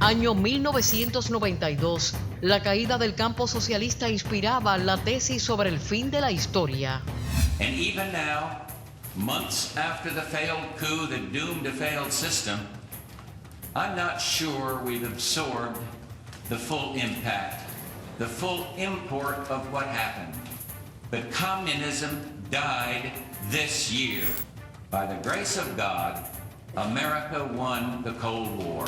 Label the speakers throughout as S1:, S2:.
S1: Año 1992. La caída del campo socialista inspiraba la tesis sobre el fin de la historia.
S2: And even now, months after the failed coup that doomed a failed system, I'm not sure we've absorbed the full impact, the full import of what happened. But communism died this year. By the grace of God, America won the Cold War.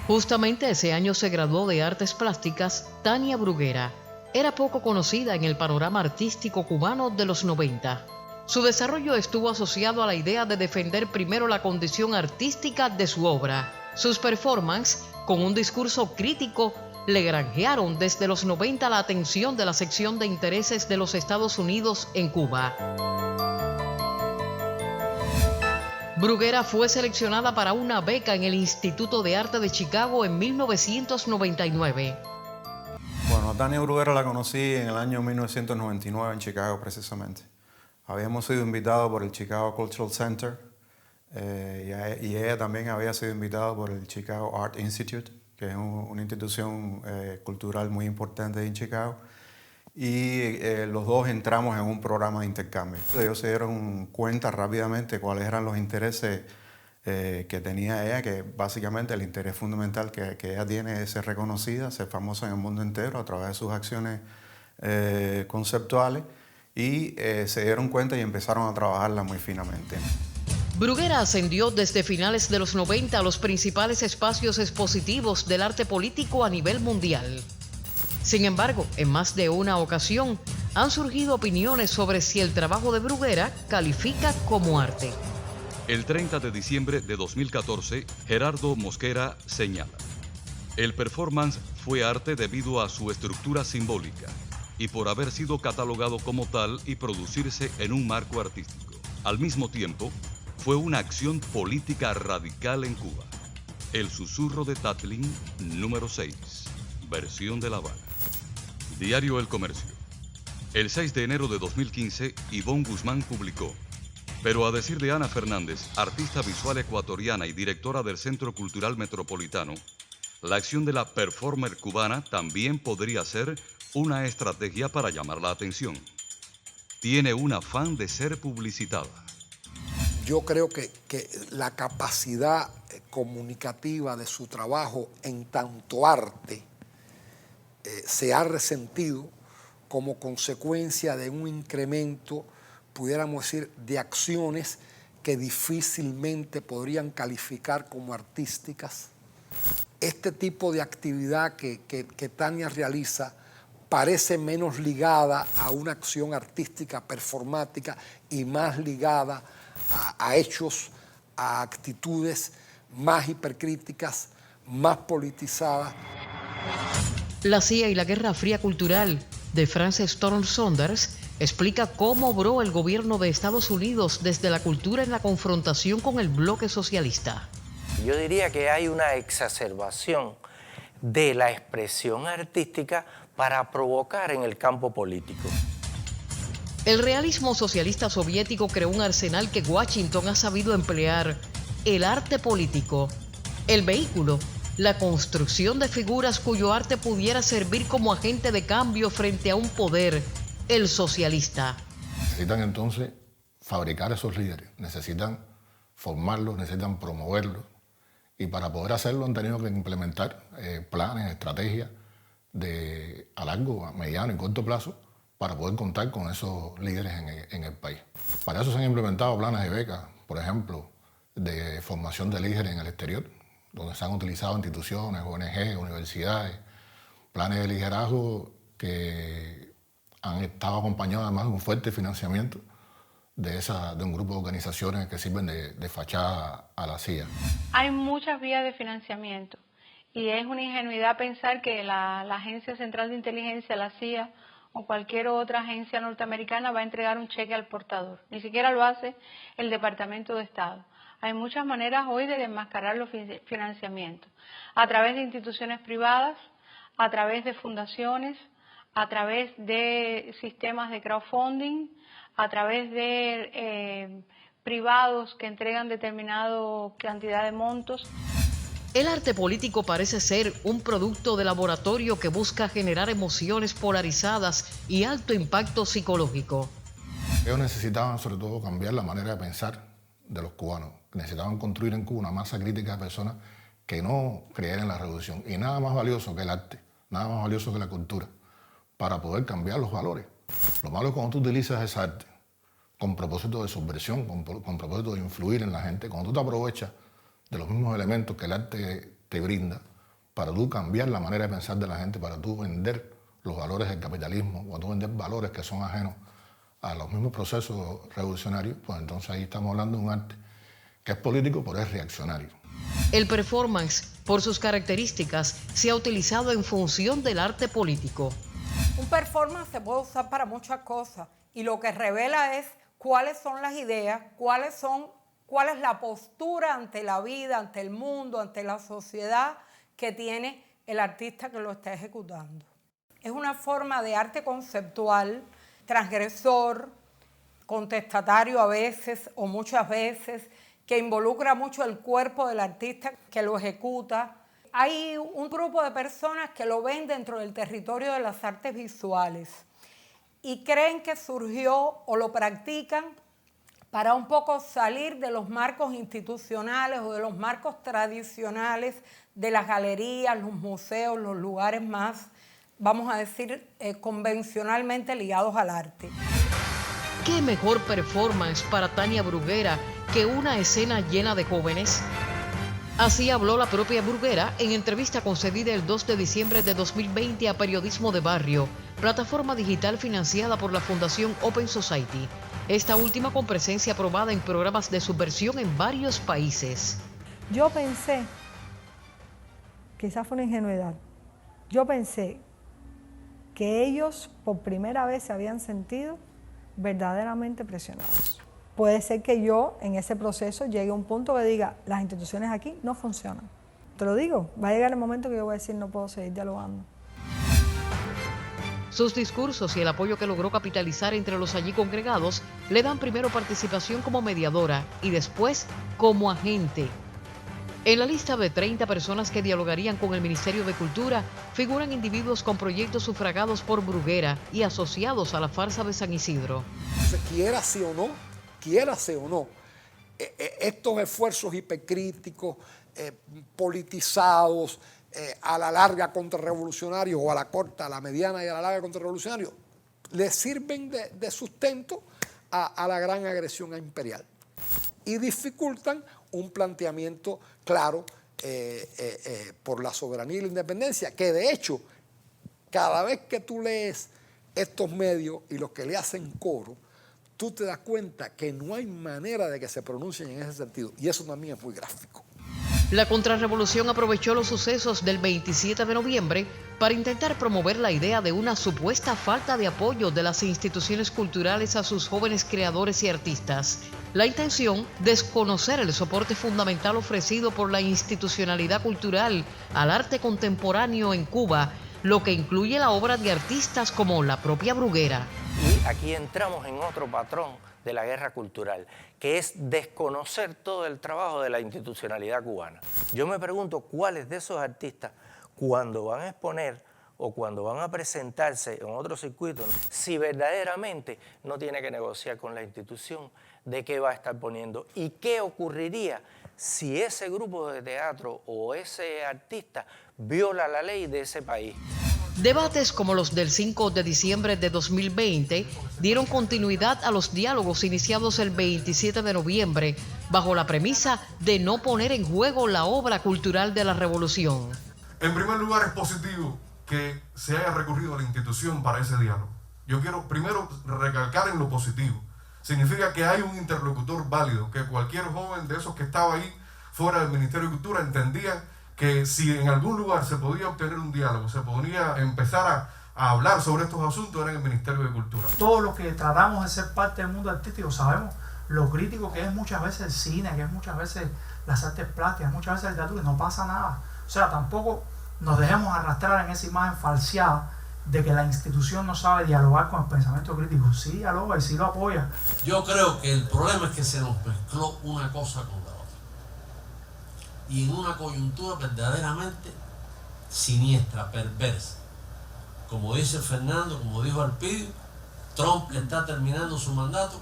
S1: Justamente ese año se graduó de Artes Plásticas Tania Bruguera. Era poco conocida en el panorama artístico cubano de los 90. Su desarrollo estuvo asociado a la idea de defender primero la condición artística de su obra. Sus performances, con un discurso crítico, le granjearon desde los 90 la atención de la sección de intereses de los Estados Unidos en Cuba. Bruguera fue seleccionada para una beca en el Instituto de Arte de Chicago en 1999.
S3: Bueno, a Tania Bruguera la conocí en el año 1999 en Chicago precisamente. Habíamos sido invitados por el Chicago Cultural Center y ella también había sido invitada por el Chicago Art Institute, que es una institución cultural muy importante en Chicago. Y los dos entramos en un programa de intercambio. Ellos se dieron cuenta rápidamente cuáles eran los intereses que tenía ella, que básicamente el interés fundamental que ella tiene es ser reconocida, ser famosa en el mundo entero a través de sus acciones conceptuales, y se dieron cuenta y empezaron a trabajarla muy finamente.
S1: Bruguera ascendió desde finales de los 90 a los principales espacios expositivos del arte político a nivel mundial. Sin embargo, en más de una ocasión han surgido opiniones sobre si el trabajo de Bruguera califica como arte.
S4: El 30 de diciembre de 2014, Gerardo Mosquera señala: el performance fue arte debido a su estructura simbólica y por haber sido catalogado como tal y producirse en un marco artístico. Al mismo tiempo, fue una acción política radical en Cuba. El susurro de Tatlin, número 6, versión de La Habana. Diario El Comercio. El 6 de enero de 2015, Ivonne Guzmán publicó: pero a decir de Ana Fernández, artista visual ecuatoriana y directora del Centro Cultural Metropolitano, la acción de la performer cubana también podría ser una estrategia para llamar la atención. Tiene un afán de ser publicitada.
S5: Yo creo que la capacidad comunicativa de su trabajo en tanto arte se ha resentido como consecuencia de un incremento, pudiéramos decir, de acciones que difícilmente podrían calificar como artísticas. Este tipo de actividad que Tania realiza parece menos ligada a una acción artística performática y más ligada a hechos, a actitudes más hipercríticas, más politizadas.
S1: La CIA y la Guerra Fría Cultural, de Frances Storm Saunders, explica cómo obró el gobierno de Estados Unidos desde la cultura en la confrontación con el bloque socialista.
S6: Yo diría que hay una exacerbación de la expresión artística para provocar en el campo político.
S1: El realismo socialista soviético creó un arsenal que Washington ha sabido emplear: el arte político, el vehículo, la construcción de figuras cuyo arte pudiera servir como agente de cambio frente a un poder, el socialista.
S7: Necesitan entonces fabricar esos líderes, necesitan formarlos, necesitan promoverlos, y para poder hacerlo han tenido que implementar planes, estrategias a largo, a mediano y corto plazo para poder contar con esos líderes en el país. Para eso se han implementado planes de becas, por ejemplo, de formación de líderes en el exterior, donde se han utilizado instituciones, ONG, universidades, planes de liderazgo que han estado acompañados además de un fuerte financiamiento de un grupo de organizaciones que sirven de fachada a la CIA.
S8: Hay muchas vías de financiamiento y es una ingenuidad pensar que la Agencia Central de Inteligencia, la CIA o cualquier otra agencia norteamericana va a entregar un cheque al portador. Ni siquiera lo hace el Departamento de Estado. Hay muchas maneras hoy de desmascarar los financiamientos, a través de instituciones privadas, a través de fundaciones, a través de sistemas de crowdfunding, a través de privados que entregan determinada cantidad de montos.
S1: El arte político parece ser un producto de laboratorio que busca generar emociones polarizadas y alto impacto psicológico.
S7: Ellos necesitaban sobre todo cambiar la manera de pensar de los cubanos. Necesitaban construir en Cuba una masa crítica de personas que no creyeran en la revolución. Y nada más valioso que el arte, nada más valioso que la cultura, para poder cambiar los valores. Lo malo es cuando tú utilizas ese arte con propósito de subversión, con propósito de influir en la gente, cuando tú te aprovechas de los mismos elementos que el arte te brinda para tú cambiar la manera de pensar de la gente, para tú vender los valores del capitalismo, para tú vender valores que son ajenos a los mismos procesos revolucionarios, pues entonces ahí estamos hablando de un arte que es político pero es reaccionario.
S1: El performance, por sus características, se ha utilizado en función del arte político.
S9: Un performance se puede usar para muchas cosas y lo que revela es cuáles son las ideas, cuál es la postura ante la vida, ante el mundo, ante la sociedad que tiene el artista que lo está ejecutando. Es una forma de arte conceptual, transgresor, contestatario a veces o muchas veces, que involucra mucho el cuerpo del artista que lo ejecuta. Hay un grupo de personas que lo ven dentro del territorio de las artes visuales y creen que surgió o lo practican para un poco salir de los marcos institucionales o de los marcos tradicionales de las galerías, los museos, los lugares más, vamos a decir, convencionalmente ligados al arte.
S1: ¿Qué mejor performance para Tania Bruguera que una escena llena de jóvenes? Así habló la propia Bruguera en entrevista concedida el 2 de diciembre de 2020 a Periodismo de Barrio, plataforma digital financiada por la Fundación Open Society. Esta última con presencia aprobada en programas de subversión en varios países.
S10: Yo pensé, quizás fue una ingenuidad, yo pensé que ellos por primera vez se habían sentido verdaderamente presionados. Puede ser que yo en ese proceso llegue a un punto que diga, las instituciones aquí no funcionan. Te lo digo, va a llegar el momento que yo voy a decir, no puedo seguir dialogando.
S1: Sus discursos y el apoyo que logró capitalizar entre los allí congregados le dan primero participación como mediadora y después como agente. En la lista de 30 personas que dialogarían con el Ministerio de Cultura figuran individuos con proyectos sufragados por Bruguera y asociados a la farsa de San Isidro.
S5: Entonces, quiérase o no, estos esfuerzos hipercríticos, politizados, a la larga contrarrevolucionarios o a la corta, a la mediana y a la larga contrarrevolucionarios, le sirven de sustento a la gran agresión imperial y dificultan un planteamiento claro por la soberanía y la independencia, que de hecho, cada vez que tú lees estos medios y los que le hacen coro, tú te das cuenta que no hay manera de que se pronuncien en ese sentido, y eso también es muy gráfico.
S1: La contrarrevolución aprovechó los sucesos del 27 de noviembre para intentar promover la idea de una supuesta falta de apoyo de las instituciones culturales a sus jóvenes creadores y artistas. La intención, desconocer el soporte fundamental ofrecido por la institucionalidad cultural al arte contemporáneo en Cuba, lo que incluye la obra de artistas como la propia Bruguera.
S6: Y aquí entramos en otro patrón de la guerra cultural, que es desconocer todo el trabajo de la institucionalidad cubana. Yo me pregunto cuáles de esos artistas, cuando van a exponer o cuando van a presentarse en otro circuito, si verdaderamente no tiene que negociar con la institución de qué va a estar poniendo y qué ocurriría si ese grupo de teatro o ese artista viola la ley de ese país.
S1: Debates como los del 5 de diciembre de 2020 dieron continuidad a los diálogos iniciados el 27 de noviembre bajo la premisa de no poner en juego la obra cultural de la revolución.
S11: En primer lugar, es positivo que se haya recurrido a la institución para ese diálogo. Yo quiero primero recalcar en lo positivo. Significa que hay un interlocutor válido, que cualquier joven de esos que estaba ahí fuera del Ministerio de Cultura entendía que si en algún lugar se podía obtener un diálogo, se podía empezar a hablar sobre estos asuntos, era en el Ministerio de Cultura.
S12: Todos los que tratamos de ser parte del mundo artístico sabemos lo crítico que es muchas veces el cine, que es muchas veces las artes plásticas, muchas veces el teatro, y no pasa nada. O sea, tampoco nos dejemos arrastrar en esa imagen falseada de que la institución no sabe dialogar con el pensamiento crítico. Sí dialoga y sí lo apoya.
S13: Yo creo que el problema es que se nos mezcló una cosa con la otra. Y en una coyuntura verdaderamente siniestra, perversa. Como dice Fernando, como dijo Alpidio, Trump está terminando su mandato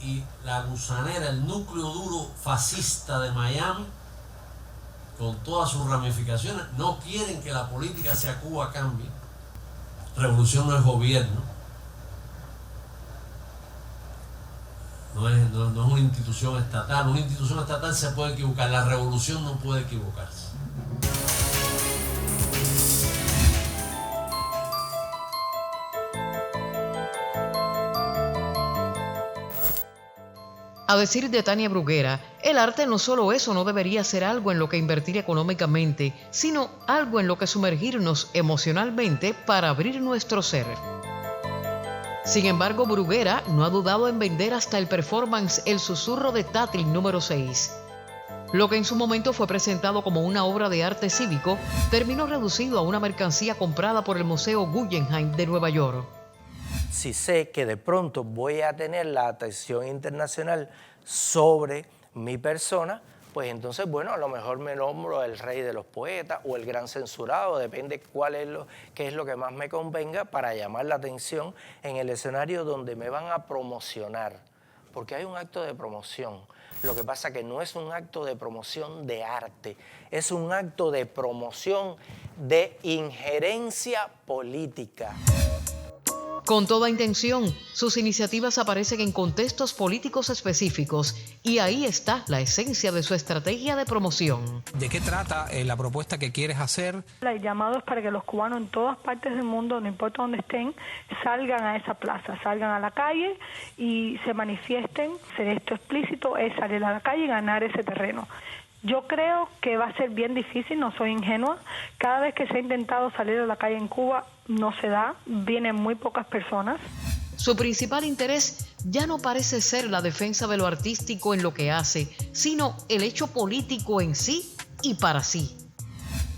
S13: y la gusanera, el núcleo duro fascista de Miami, con todas sus ramificaciones, no quieren que la política hacia Cuba cambie. Revolución no es gobierno, no es una institución estatal. Una institución estatal se puede equivocar, la revolución no puede equivocarse.
S1: A decir de Tania Bruguera, el arte no solo es o no debería ser algo en lo que invertir económicamente, sino algo en lo que sumergirnos emocionalmente para abrir nuestro ser. Sin embargo, Bruguera no ha dudado en vender hasta el performance El Susurro de Tátil número 6. Lo que en su momento fue presentado como una obra de arte cívico, terminó reducido a una mercancía comprada por el Museo Guggenheim de Nueva York.
S6: Si sé que de pronto voy a tener la atención internacional sobre mi persona, pues entonces, bueno, a lo mejor me nombro el rey de los poetas o el gran censurado, depende qué es lo que más me convenga para llamar la atención en el escenario donde me van a promocionar, porque hay un acto de promoción. Lo que pasa que no es un acto de promoción de arte, es un acto de promoción de injerencia política.
S1: Con toda intención, sus iniciativas aparecen en contextos políticos específicos y ahí está la esencia de su estrategia de promoción.
S14: ¿De qué trata la propuesta que quieres hacer?
S8: El llamado es para que los cubanos en todas partes del mundo, no importa dónde estén, salgan a esa plaza, salgan a la calle y se manifiesten. Ser esto explícito es salir a la calle y ganar ese terreno. Yo creo que va a ser bien difícil, no soy ingenua. Cada vez que se ha intentado salir a la calle en Cuba, no se da, vienen muy pocas personas.
S1: Su principal interés ya no parece ser la defensa de lo artístico en lo que hace, sino el hecho político en sí y para sí.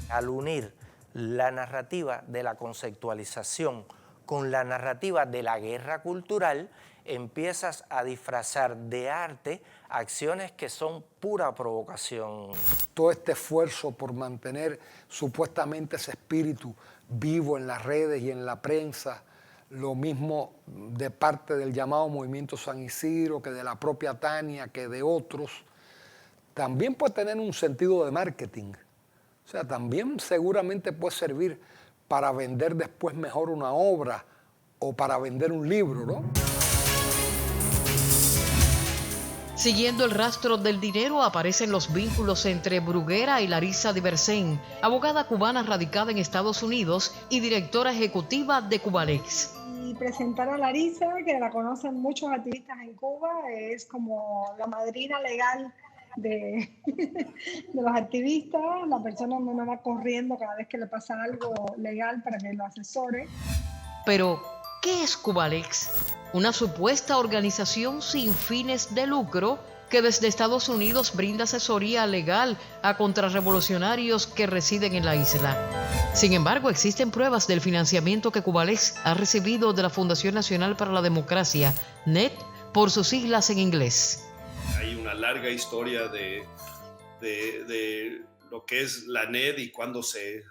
S6: Al unir la narrativa de la conceptualización con la narrativa de la guerra cultural, empiezas a disfrazar de arte acciones que son pura provocación.
S5: Todo este esfuerzo por mantener supuestamente ese espíritu vivo en las redes y en la prensa, lo mismo de parte del llamado Movimiento San Isidro, que de la propia Tania, que de otros, también puede tener un sentido de marketing. O sea, también seguramente puede servir para vender después mejor una obra o para vender un libro, ¿no?
S1: Siguiendo el rastro del dinero aparecen los vínculos entre Bruguera y Larisa Diversén, abogada cubana radicada en Estados Unidos y directora ejecutiva de Cubalex.
S10: Y presentar a Larisa, que la conocen muchos activistas en Cuba, es como la madrina legal de los activistas, la persona donde uno va corriendo cada vez que le pasa algo legal para que lo asesore.
S1: Pero, ¿qué es Cubalex? Una supuesta organización sin fines de lucro que desde Estados Unidos brinda asesoría legal a contrarrevolucionarios que residen en la isla. Sin embargo, existen pruebas del financiamiento que Cubalex ha recibido de la Fundación Nacional para la Democracia, NED, por sus siglas en inglés.
S15: Hay una larga historia de lo que es la NED y cuándo se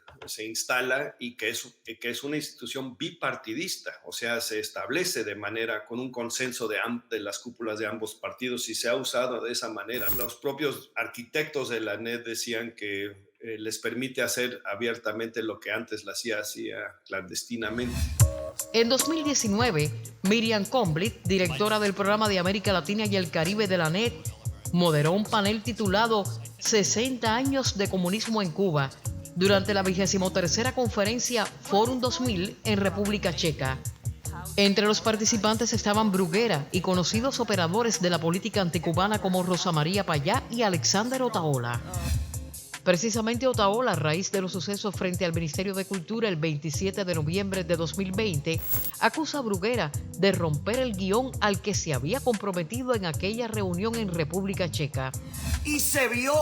S15: instala, y que es una institución bipartidista, o sea, se establece de manera con un consenso de las cúpulas de ambos partidos y se ha usado de esa manera. Los propios arquitectos de la NED decían que les permite hacer abiertamente lo que antes la CIA hacía clandestinamente.
S1: En 2019, Miriam Comblit, directora del Programa de América Latina y el Caribe de la NED, moderó un panel titulado 60 años de comunismo en Cuba, durante la 23ª conferencia Forum 2000 en República Checa. Entre los participantes estaban Bruguera y conocidos operadores de la política anticubana como Rosa María Payá y Alexander Otaola. Precisamente Otaola, a raíz de los sucesos frente al Ministerio de Cultura el 27 de noviembre de 2020, acusa a Bruguera de romper el guión al que se había comprometido en aquella reunión en República Checa.
S16: Y se vio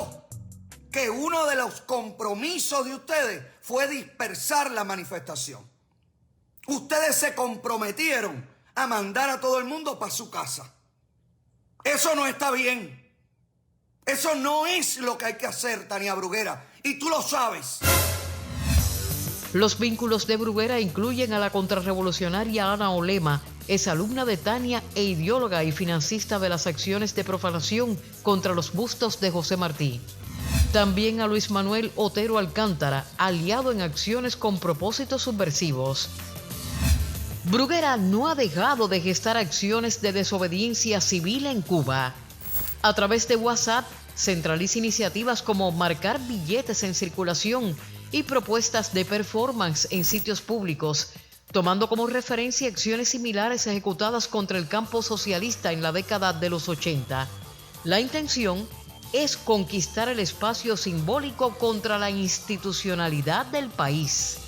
S16: que uno de los compromisos de ustedes fue dispersar la manifestación. Ustedes se comprometieron a mandar a todo el mundo para su casa. Eso no está bien. Eso no es lo que hay que hacer, Tania Bruguera, y tú lo sabes.
S1: Los vínculos de Bruguera incluyen a la contrarrevolucionaria Ana Olema, es alumna de Tania e ideóloga y financista de las acciones de profanación contra los bustos de José Martí. También a Luis Manuel Otero Alcántara, aliado en acciones con propósitos subversivos. Bruguera no ha dejado de gestar acciones de desobediencia civil en Cuba. A través de WhatsApp, centraliza iniciativas como marcar billetes en circulación y propuestas de performance en sitios públicos, tomando como referencia acciones similares ejecutadas contra el campo socialista en la década de los 80. La intención es conquistar el espacio simbólico contra la institucionalidad del país.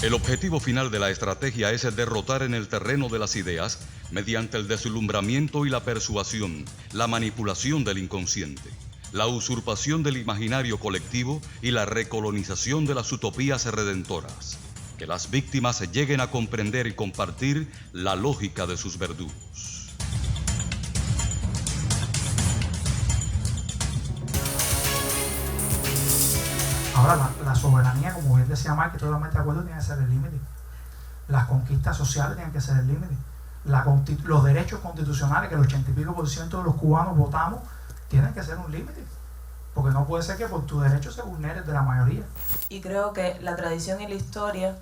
S4: El objetivo final de la estrategia es el derrotar en el terreno de las ideas mediante el deslumbramiento y la persuasión, la manipulación del inconsciente, la usurpación del imaginario colectivo y la recolonización de las utopías redentoras. Que las víctimas lleguen a comprender y compartir la lógica de sus verdugos.
S12: Ahora, la soberanía, como bien decía Mark, que totalmente de acuerdo, tiene que ser el límite. Las conquistas sociales tienen que ser el límite. Los derechos constitucionales, que el 80 y pico % de los cubanos votamos, tienen que ser un límite. Porque no puede ser que por tu derecho se vulnere de la mayoría.
S17: Y creo que la tradición y la historia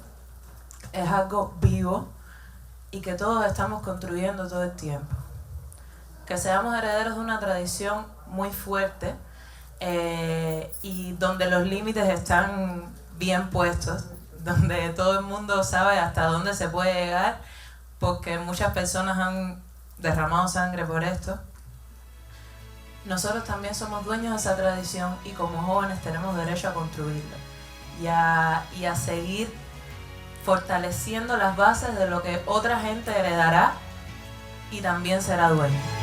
S17: es algo vivo y que todos estamos construyendo todo el tiempo. Que seamos herederos de una tradición muy fuerte, y donde los límites están bien puestos, donde todo el mundo sabe hasta dónde se puede llegar, porque muchas personas han derramado sangre por esto. Nosotros también somos dueños de esa tradición y como jóvenes tenemos derecho a construirla y a seguir fortaleciendo las bases de lo que otra gente heredará y también será dueño.